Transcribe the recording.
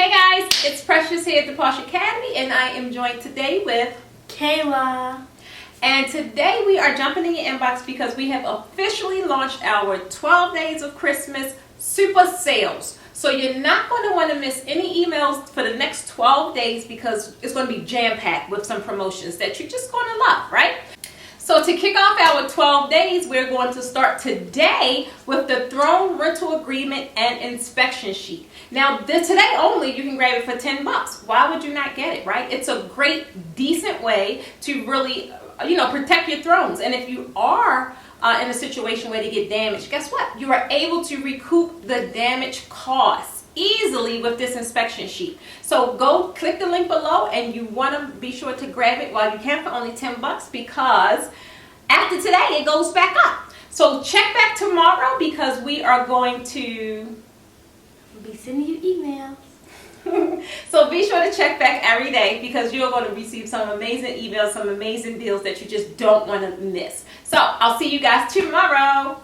Hey guys, it's Precious here at the Posh Academy, and I am joined today with Kayla. And today we are jumping in your inbox because we have officially launched our 12 Days of Christmas Super Sales. So you're not going to want to miss any emails for the next 12 days because it's going to be jam-packed with some promotions that you're just going to love, right? So to kick off our 12 days, we're going to start today with the Throne Rental Agreement and Inspection Sheet. Now, today only, you can grab it for $10. Why would you not get it, right? It's a great, decent way to really, protect your thrones. And if you are in a situation where they get damaged, guess what? You are able to recoup the damage costs easily with this inspection sheet. So go click the link below, and you want to be sure to grab it while you can for only $10 because after today it goes back up. So check back tomorrow because we are going to Be sending you emails. so be sure to check back every day because you're going to receive some amazing emails, some amazing deals that you just don't want to miss. So I'll see you guys tomorrow.